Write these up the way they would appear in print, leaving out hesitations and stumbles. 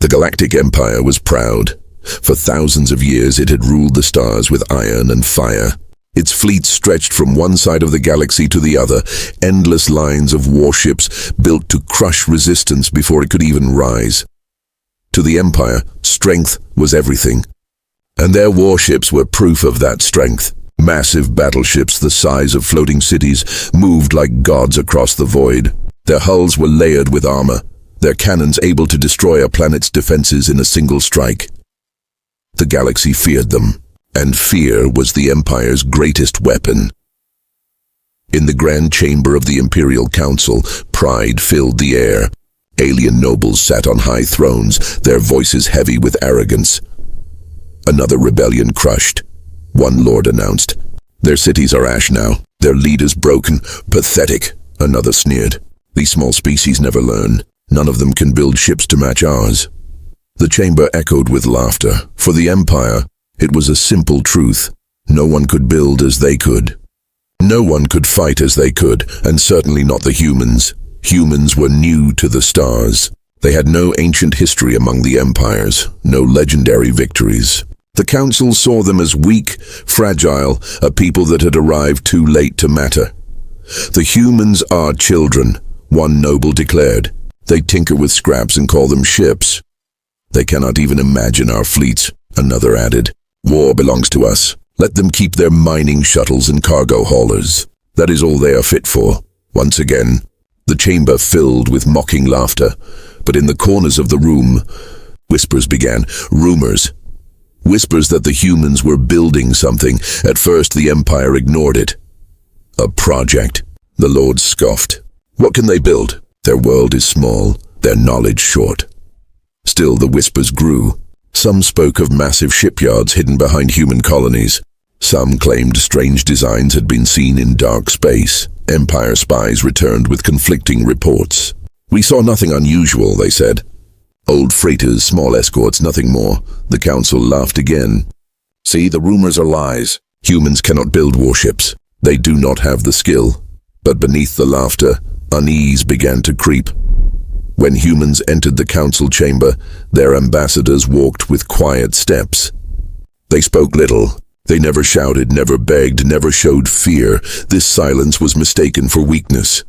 Galactic Empire was proud. For thousands of years it had ruled the stars with iron and fire. Its fleets stretched from one side of the galaxy to the other, endless lines of warships built to crush resistance before it could even rise. To the Empire, strength was everything. And their warships were proof of that strength. Massive battleships the size of floating cities moved like gods across the void. Their hulls were layered with armor, their cannons able to destroy a planet's defenses in a single strike. The galaxy feared them, and fear was the Empire's greatest weapon. In the grand chamber of the Imperial Council, pride filled the air. Alien nobles sat on high thrones, their voices heavy with arrogance. Another rebellion crushed. One lord announced, "Their cities are ash now, their leaders broken, pathetic." Another sneered, "These small species never learn. None of them can build ships to match ours." The chamber echoed with laughter. For the Empire, it was a simple truth. No one could build as they could. No one could fight as they could, and certainly not the humans. Humans were new to the stars. They had no ancient history among the empires, no legendary victories. The council saw them as weak, fragile, a people that had arrived too late to matter. "The humans are children," one noble declared. "They tinker with scraps and call them ships." "They cannot even imagine our fleets," another added. "War belongs to us. Let them keep their mining shuttles and cargo haulers. That is all they are fit for." Once again, the chamber filled with mocking laughter, but in the corners of the room, whispers began, rumors. Whispers that the humans were building something. At first, the Empire ignored it. "A project," the lords scoffed. "What can they build? Their world is small, their knowledge short." Still, the whispers grew. Some spoke of massive shipyards hidden behind human colonies. Some claimed strange designs had been seen in dark space. Empire spies returned with conflicting reports. "We saw nothing unusual," they said. "Old freighters, small escorts, nothing more." The council laughed again. "See, the rumors are lies. Humans cannot build warships. They do not have the skill." But beneath the laughter, unease began to creep. When humans entered the council chamber, their ambassadors walked with quiet steps. They spoke little. They never shouted, never begged, never showed fear. This silence was mistaken for weakness.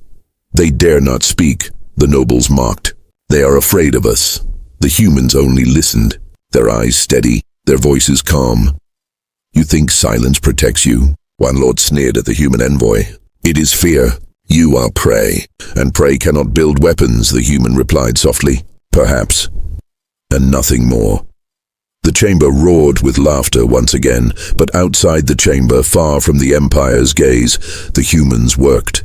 "They dare not speak," the nobles mocked. "They are afraid of us." The humans only listened, their eyes steady, their voices calm. "You think silence protects you?" One lord sneered at the human envoy. "It is fear. You are prey, and prey cannot build weapons," the human replied softly. "Perhaps." And nothing more. The chamber roared with laughter once again, but outside the chamber, far from the Empire's gaze, the humans worked.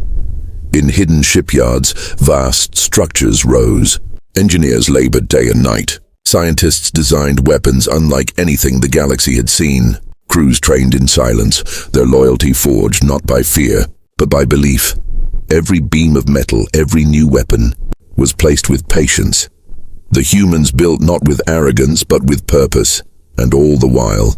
In hidden shipyards, vast structures rose. Engineers labored day and night. Scientists designed weapons unlike anything the galaxy had seen. Crews trained in silence, their loyalty forged not by fear, but by belief. Every beam of metal, every new weapon, was placed with patience. The humans built not with arrogance, but with purpose, and all the while,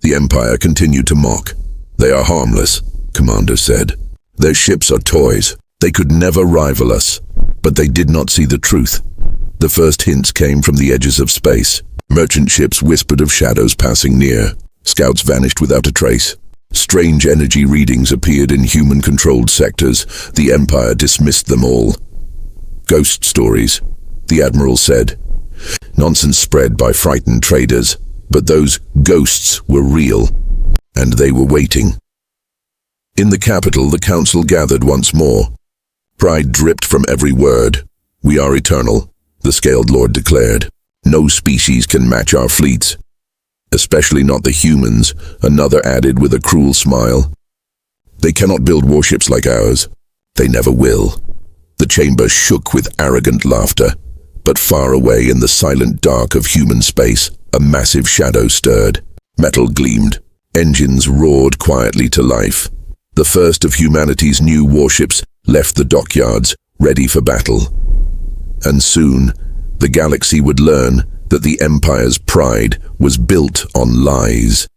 the Empire continued to mock. "They are harmless," commanders said. "Their ships are toys. They could never rival us." But they did not see the truth. The first hints came from the edges of space. Merchant ships whispered of shadows passing near. Scouts vanished without a trace. Strange energy readings appeared in human-controlled sectors. The Empire dismissed them all. "Ghost stories," the Admiral said. "Nonsense spread by frightened traders, but those ghosts were real, and they were waiting." In the capital, the council gathered once more. Pride dripped from every word. "We are eternal," the Scaled Lord declared. "No species can match our fleets." "Especially not the humans," another added with a cruel smile. "They cannot build warships like ours. They never will." The chamber shook with arrogant laughter, but far away in the silent dark of human space, a massive shadow stirred. Metal gleamed. Engines roared quietly to life. The first of humanity's new warships left the dockyards, ready for battle. And soon, the galaxy would learn that the Empire's pride was built on lies.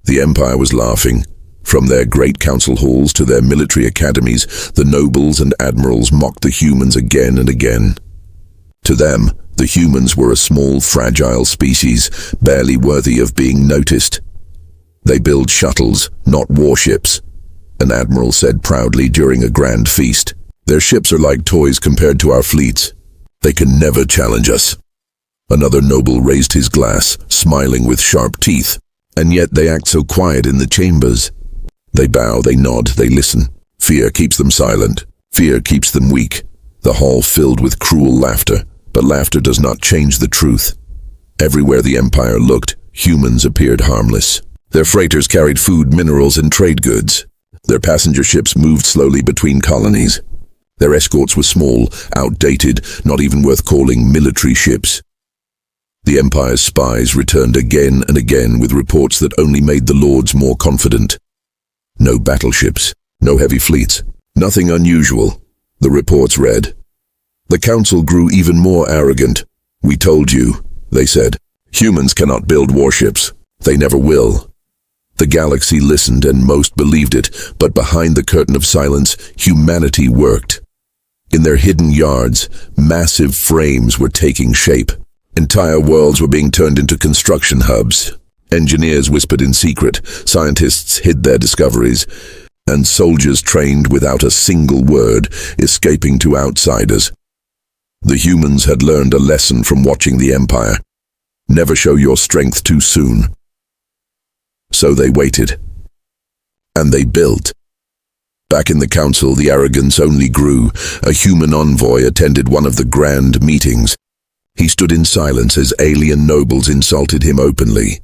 The Empire was laughing. From their great council halls to their military academies, the nobles and admirals mocked the humans again and again. To them, The humans were a small, fragile species, barely worthy of being noticed. They build shuttles, not warships, an admiral said proudly during a grand feast. Their ships are like toys compared to our fleets. They can never challenge us. Another noble raised his glass, smiling with sharp teeth. And yet they act so quiet in the chambers. They bow, they nod, they listen. Fear keeps them silent. Fear keeps them weak. The hall filled with cruel laughter, but laughter does not change the truth. Everywhere the Empire looked, humans appeared harmless. Their freighters carried food, minerals, and trade goods. Their passenger ships moved slowly between colonies. Their escorts were small, outdated, not even worth calling military ships. The Empire's spies returned again and again with reports that only made the Lords more confident. No battleships, no heavy fleets, nothing unusual, the reports read. The Council grew even more arrogant. We told you, they said. Humans cannot build warships. They never will. The galaxy listened and most believed it, but behind the curtain of silence, humanity worked. In their hidden yards, massive frames were taking shape. Entire worlds were being turned into construction hubs. Engineers whispered in secret, scientists hid their discoveries, and soldiers trained without a single word, escaping to outsiders. The humans had learned a lesson from watching the Empire. Never show your strength too soon. So they waited. And they built. Back in the Council, the arrogance only grew. A human envoy attended one of the grand meetings. He stood in silence as alien nobles insulted him openly.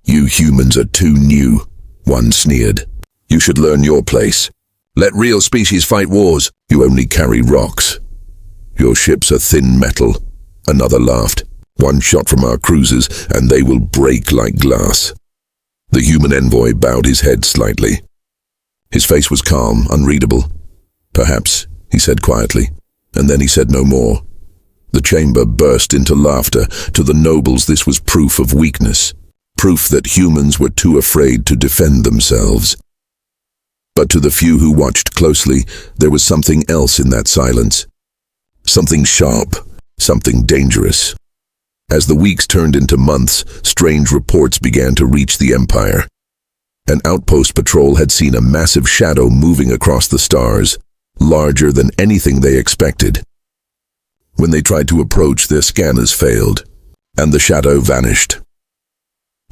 You humans are too new, one sneered. You should learn your place. Let real species fight wars. You only carry rocks. Your ships are thin metal, another laughed. One shot from our cruisers and they will break like glass. The human envoy bowed his head slightly. His face was calm, unreadable. Perhaps, he said quietly, and then he said no more. The chamber burst into laughter. To the nobles, this was proof of weakness, proof that humans were too afraid to defend themselves. But to the few who watched closely, there was something else in that silence. Something sharp, something dangerous. As the weeks turned into months, strange reports began to reach the Empire. An outpost patrol had seen a massive shadow moving across the stars, larger than anything they expected. When they tried to approach, their scanners failed, and the shadow vanished.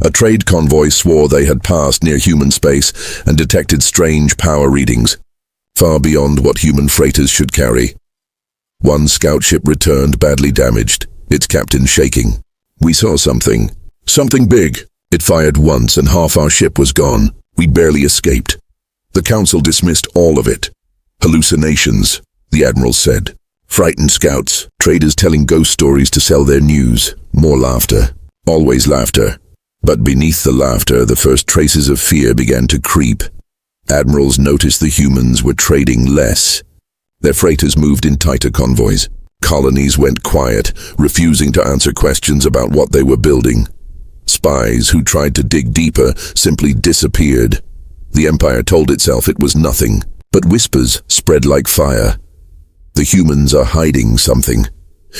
A trade convoy swore they had passed near human space and detected strange power readings, far beyond what human freighters should carry. One scout ship returned badly damaged, its captain shaking. We saw something big. It fired once and half our ship was gone. We barely escaped. The Council dismissed all of it. Hallucinations, the Admiral said. Frightened scouts, traders telling ghost stories to sell their news. More laughter. Always laughter. But beneath the laughter, the first traces of fear began to creep. Admirals noticed the humans were trading less. Their freighters moved in tighter convoys. Colonies went quiet, refusing to answer questions about what they were building. Spies who tried to dig deeper simply disappeared. The Empire told itself it was nothing, but whispers spread like fire. The humans are hiding something.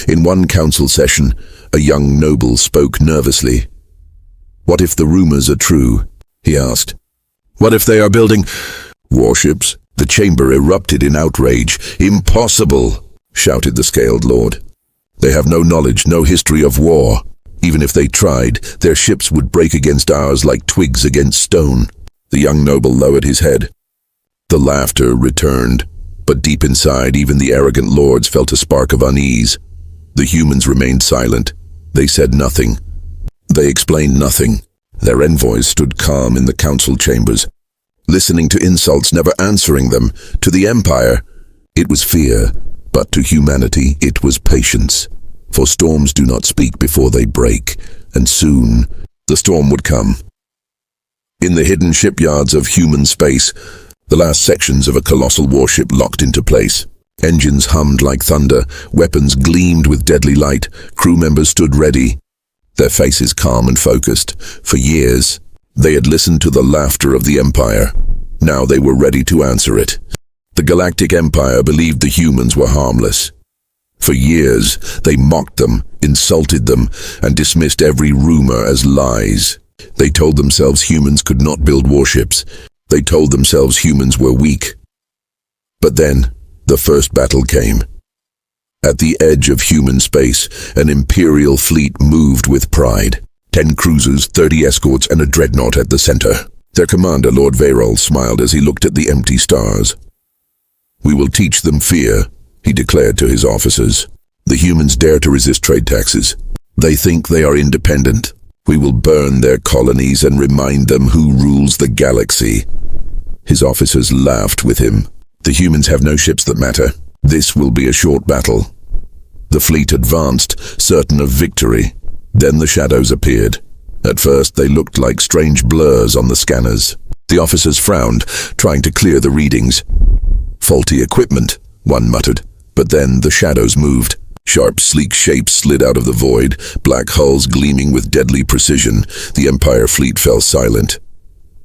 In one council session, a young noble spoke nervously. What if the rumors are true? He asked. What if they are building warships? The chamber erupted in outrage. Impossible, shouted the Scaled Lord. They have no knowledge, no history of war. Even if they tried, their ships would break against ours like twigs against stone. The young noble lowered his head. The laughter returned, but deep inside, even the arrogant lords felt a spark of unease. The humans remained silent. They said nothing. They explained nothing. Their envoys stood calm in the council chambers, listening to insults, never answering them. To the Empire, it was fear, but to humanity, it was patience. For storms do not speak before they break, and soon the storm would come. In the hidden shipyards of human space, the last sections of a colossal warship locked into place. Engines hummed like thunder, weapons gleamed with deadly light, crew members stood ready, their faces calm and focused. For years, they had listened to the laughter of the Empire. Now they were ready to answer it. The Galactic Empire believed the humans were harmless. For years, they mocked them, insulted them, and dismissed every rumor as lies. They told themselves humans could not build warships. They told themselves humans were weak. But then, the first battle came. At the edge of human space, an Imperial fleet moved with pride. 10 cruisers, 30 escorts, and a dreadnought at the center. Their commander, Lord Varol, smiled as he looked at the empty stars. "We will teach them fear," he declared to his officers. "The humans dare to resist trade taxes. They think they are independent. We will burn their colonies and remind them who rules the galaxy." His officers laughed with him. "The humans have no ships that matter. This will be a short battle." The fleet advanced, certain of victory. Then the shadows appeared. At first they looked like strange blurs on the scanners. The officers frowned, trying to clear the readings. "Faulty equipment," one muttered. But then the shadows moved. Sharp, sleek shapes slid out of the void, black hulls gleaming with deadly precision. The Empire fleet fell silent.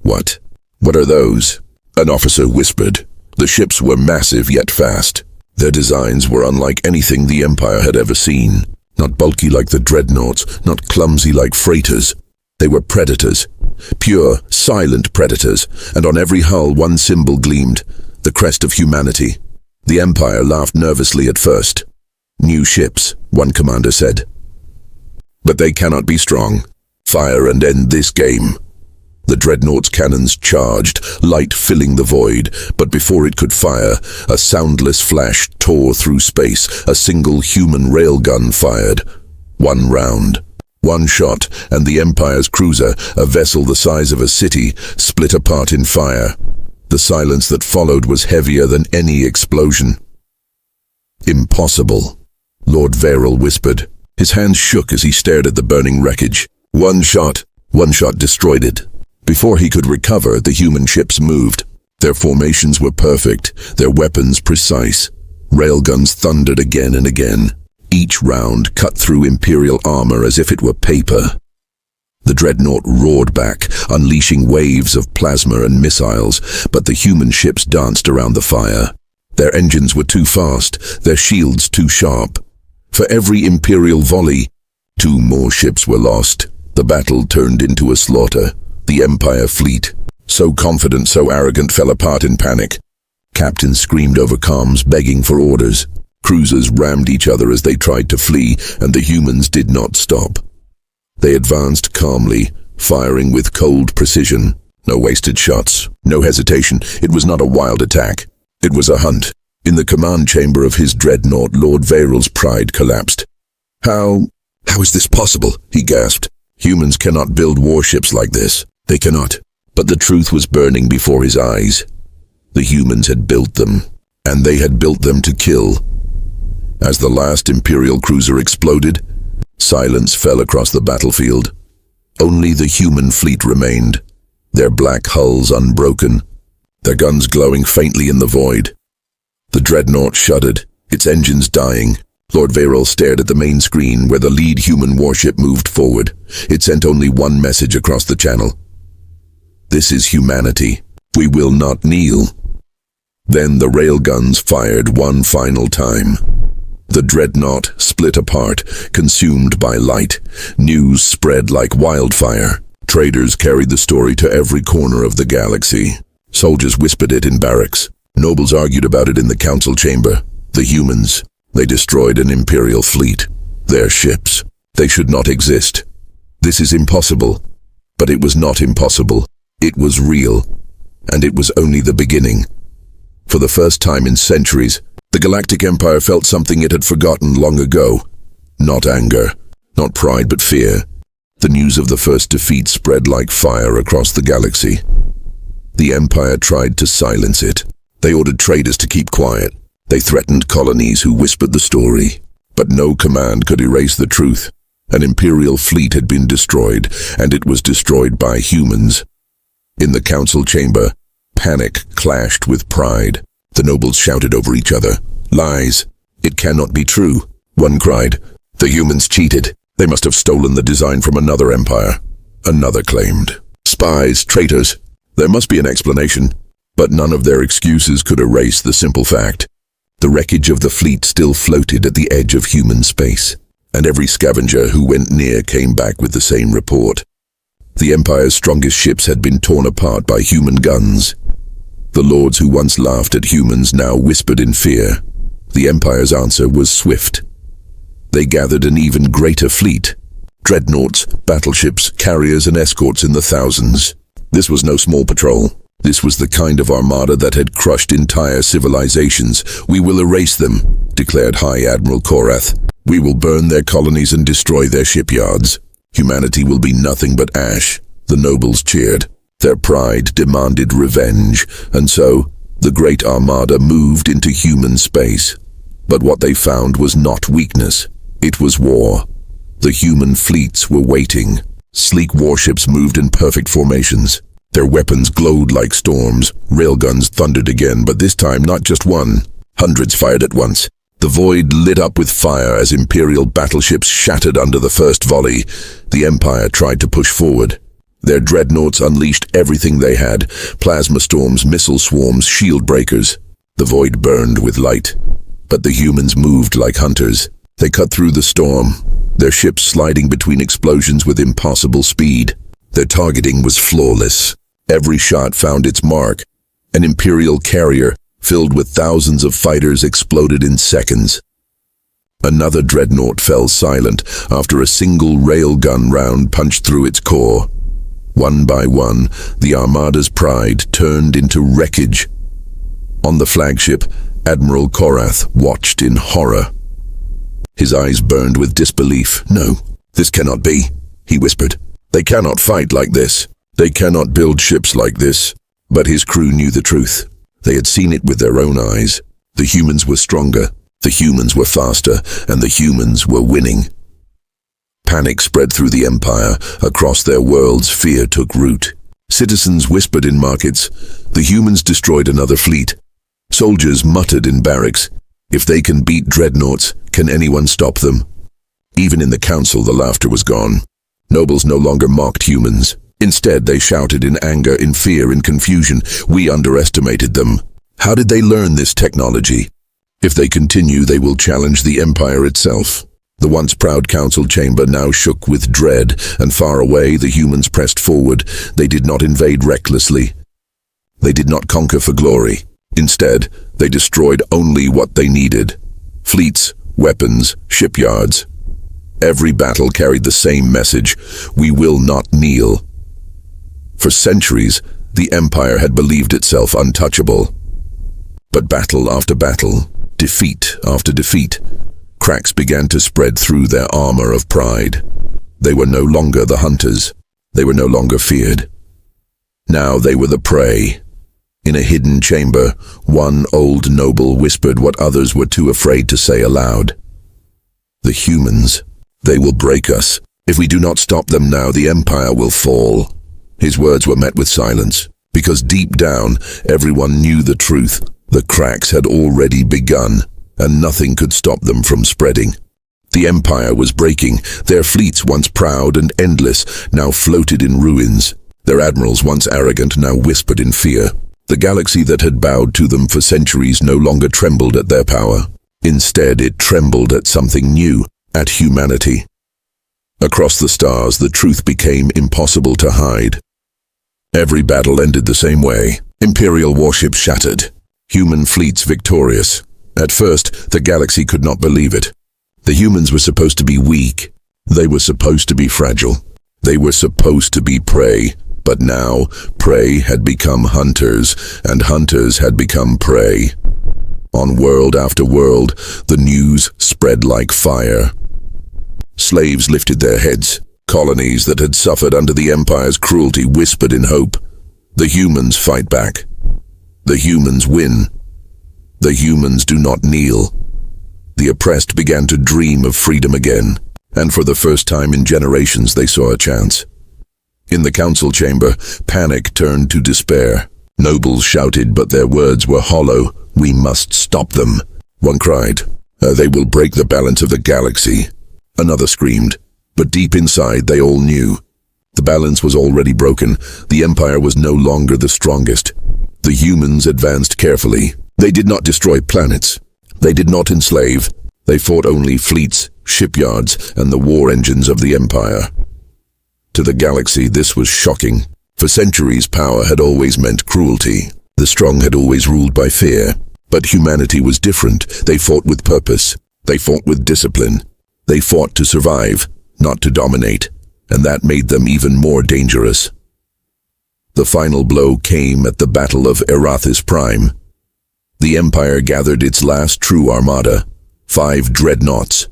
"What? What are those?" An officer whispered. The ships were massive yet fast. Their designs were unlike anything the Empire had ever seen. Not bulky like the dreadnoughts, not clumsy like freighters. They were predators. Pure, silent predators, and on every hull one symbol gleamed, the crest of humanity. The Empire laughed nervously at first. "New ships," one commander said. "But they cannot be strong. Fire and end this game." The dreadnought's cannons charged, light filling the void, but before it could fire, a soundless flash tore through space. A single human railgun fired. One round. One shot, and the Empire's cruiser, a vessel the size of a city, split apart in fire. The silence that followed was heavier than any explosion. "Impossible," Lord Varol whispered. His hands shook as he stared at the burning wreckage. One shot destroyed it. Before he could recover, the human ships moved. Their formations were perfect, their weapons precise. Railguns thundered again and again. Each round cut through Imperial armor as if it were paper. The dreadnought roared back, unleashing waves of plasma and missiles, but the human ships danced around the fire. Their engines were too fast, their shields too sharp. For every Imperial volley, 2 more ships were lost. The battle turned into a slaughter. The Empire fleet, so confident, so arrogant, fell apart in panic. Captains screamed over comms, begging for orders. Cruisers rammed each other as they tried to flee, and the humans did not stop. They advanced calmly, firing with cold precision. No wasted shots, no hesitation. It was not a wild attack. It was a hunt. In the command chamber of his dreadnought, Lord Varol's pride collapsed. How is this possible?" he gasped. "Humans cannot build warships like this. They cannot." But the truth was burning before his eyes. The humans had built them, and they had built them to kill. As the last Imperial cruiser exploded, silence fell across the battlefield. Only the human fleet remained, their black hulls unbroken, their guns glowing faintly in the void. The dreadnought shuddered, its engines dying. Lord Varol stared at the main screen where the lead human warship moved forward. It sent only one message across the channel. "This is humanity. We will not kneel." Then the railguns fired one final time. The dreadnought split apart, consumed by light. News spread like wildfire. Traders carried the story to every corner of the galaxy. Soldiers whispered it in barracks. Nobles argued about it in the council chamber. The humans, they destroyed an Imperial fleet. Their ships. They should not exist. This is impossible. But it was not impossible. It was real. And it was only the beginning. For the first time in centuries, the Galactic Empire felt something it had forgotten long ago. Not anger, not pride, but fear. The news of the first defeat spread like fire across the galaxy. The Empire tried to silence it. They ordered traders to keep quiet. They threatened colonies who whispered the story. But no command could erase the truth. An Imperial fleet had been destroyed, and it was destroyed by humans. In the council chamber, panic clashed with pride. The nobles shouted over each other. "Lies! It cannot be true!" One cried. "The humans cheated. They must have stolen the design from another empire." Another claimed. "Spies, traitors. There must be an explanation." But none of their excuses could erase the simple fact. The wreckage of the fleet still floated at the edge of human space, and every scavenger who went near came back with the same report. The Empire's strongest ships had been torn apart by human guns. The lords who once laughed at humans now whispered in fear. The Empire's answer was swift. They gathered an even greater fleet. Dreadnoughts, battleships, carriers and escorts in the thousands. This was no small patrol. This was the kind of armada that had crushed entire civilizations. "We will erase them," declared High Admiral Korath. "We will burn their colonies and destroy their shipyards. Humanity will be nothing but ash." The nobles cheered. Their pride demanded revenge, and so the great armada moved into human space. But what they found was not weakness. It was war. The human fleets were waiting. Sleek warships moved in perfect formations. Their weapons glowed like storms. Railguns thundered again, but this time not just one. Hundreds fired at once. The void lit up with fire as Imperial battleships shattered under the first volley. The Empire tried to push forward. Their dreadnoughts unleashed everything they had: plasma storms, missile swarms, shield breakers. The void burned with light. But the humans moved like hunters. They cut through the storm, their ships sliding between explosions with impossible speed. Their targeting was flawless. Every shot found its mark. An Imperial carrier, filled with thousands of fighters, exploded in seconds. Another dreadnought fell silent after a single railgun round punched through its core. One by one, the Armada's pride turned into wreckage. On the flagship, Admiral Korath watched in horror. His eyes burned with disbelief. "No, this cannot be," he whispered. "They cannot fight like this. They cannot build ships like this." But his crew knew the truth. They had seen it with their own eyes. The humans were stronger, the humans were faster, and the humans were winning. Panic spread through the Empire. Across their worlds, fear took root. Citizens whispered in markets. The humans destroyed another fleet. Soldiers muttered in barracks. If they can beat dreadnoughts, can anyone stop them? Even in the council, the laughter was gone. Nobles no longer mocked humans. Instead, they shouted in anger, in fear, in confusion. "We underestimated them. How did they learn this technology? If they continue, they will challenge the Empire itself." The once proud council chamber now shook with dread, and far away the humans pressed forward. They did not invade recklessly. They did not conquer for glory. Instead, they destroyed only what they needed: fleets, weapons, shipyards. Every battle carried the same message: we will not kneel. For centuries, the Empire had believed itself untouchable. But battle after battle, defeat after defeat, cracks began to spread through their armor of pride. They were no longer the hunters. They were no longer feared. Now they were the prey. In a hidden chamber, one old noble whispered what others were too afraid to say aloud. "The humans, they will break us. If we do not stop them now, the Empire will fall." His words were met with silence, because deep down, everyone knew the truth. The cracks had already begun, and nothing could stop them from spreading. The Empire was breaking. Their fleets, once proud and endless, now floated in ruins. Their admirals, once arrogant, now whispered in fear. The galaxy that had bowed to them for centuries no longer trembled at their power. Instead, it trembled at something new, at humanity. Across the stars, the truth became impossible to hide. Every battle ended the same way. Imperial warships shattered. Human fleets victorious. At first, the galaxy could not believe it. The humans were supposed to be weak. They were supposed to be fragile. They were supposed to be prey. But now, prey had become hunters, and hunters had become prey. On world after world, the news spread like fire. Slaves lifted their heads. Colonies that had suffered under the Empire's cruelty whispered in hope. The humans fight back. The humans win. The humans do not kneel. The oppressed began to dream of freedom again, and for the first time in generations they saw a chance. In the council chamber, panic turned to despair. Nobles shouted, but their words were hollow. "We must stop them." One cried, "They will break the balance of the galaxy." Another screamed, but deep inside they all knew. The balance was already broken. The Empire was no longer the strongest. The humans advanced carefully. They did not destroy planets. They did not enslave. They fought only fleets, shipyards, and the war engines of the Empire. To the galaxy, this was shocking. For centuries, power had always meant cruelty. The strong had always ruled by fear. But humanity was different. They fought with purpose. They fought with discipline. They fought to survive, not to dominate. And that made them even more dangerous. The final blow came at the Battle of Erathis Prime. The Empire gathered its last true armada, 5 dreadnoughts,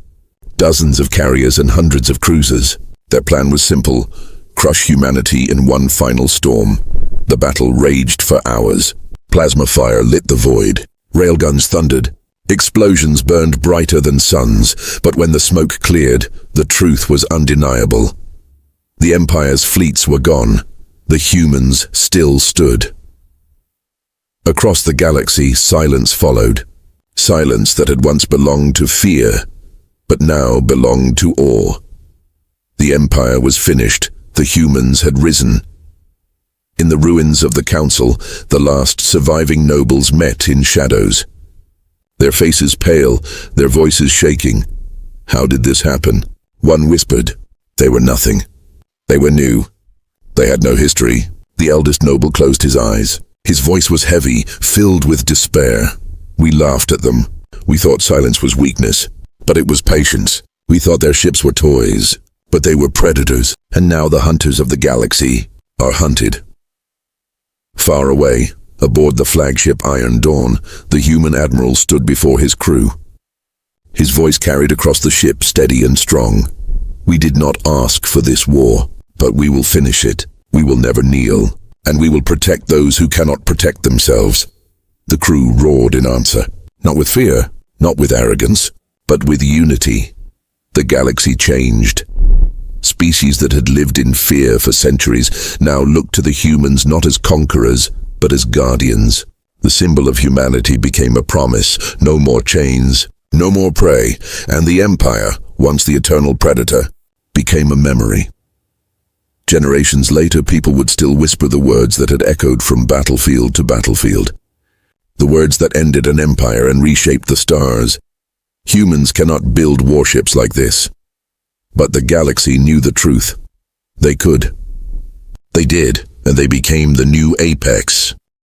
dozens of carriers and hundreds of cruisers. Their plan was simple: crush humanity in one final storm. The battle raged for hours. Plasma fire lit the void. Railguns thundered. Explosions burned brighter than suns, but when the smoke cleared, the truth was undeniable. The Empire's fleets were gone. The humans still stood. Across the galaxy, silence followed. Silence that had once belonged to fear, but now belonged to awe. The Empire was finished. The humans had risen. In the ruins of the Council, the last surviving nobles met in shadows. Their faces pale, their voices shaking. How did this happen? One whispered. They were nothing. They were new. They had no history. The eldest noble closed his eyes. His voice was heavy, filled with despair. We laughed at them. We thought silence was weakness, but it was patience. We thought their ships were toys, but they were predators. And now the hunters of the galaxy are hunted. Far away, aboard the flagship Iron Dawn, the human admiral stood before his crew. His voice carried across the ship, steady and strong. We did not ask for this war, but we will finish it. We will never kneel, and we will protect those who cannot protect themselves. The crew roared in answer, not with fear, not with arrogance, but with unity. The galaxy changed. Species that had lived in fear for centuries now looked to the humans not as conquerors, but as guardians. The symbol of humanity became a promise: no more chains, no more prey, and the Empire, once the eternal predator, became a memory. Generations later, people would still whisper the words that had echoed from battlefield to battlefield. The words that ended an empire and reshaped the stars. Humans cannot build warships like this. But the galaxy knew the truth. They could. They did, and they became the new apex.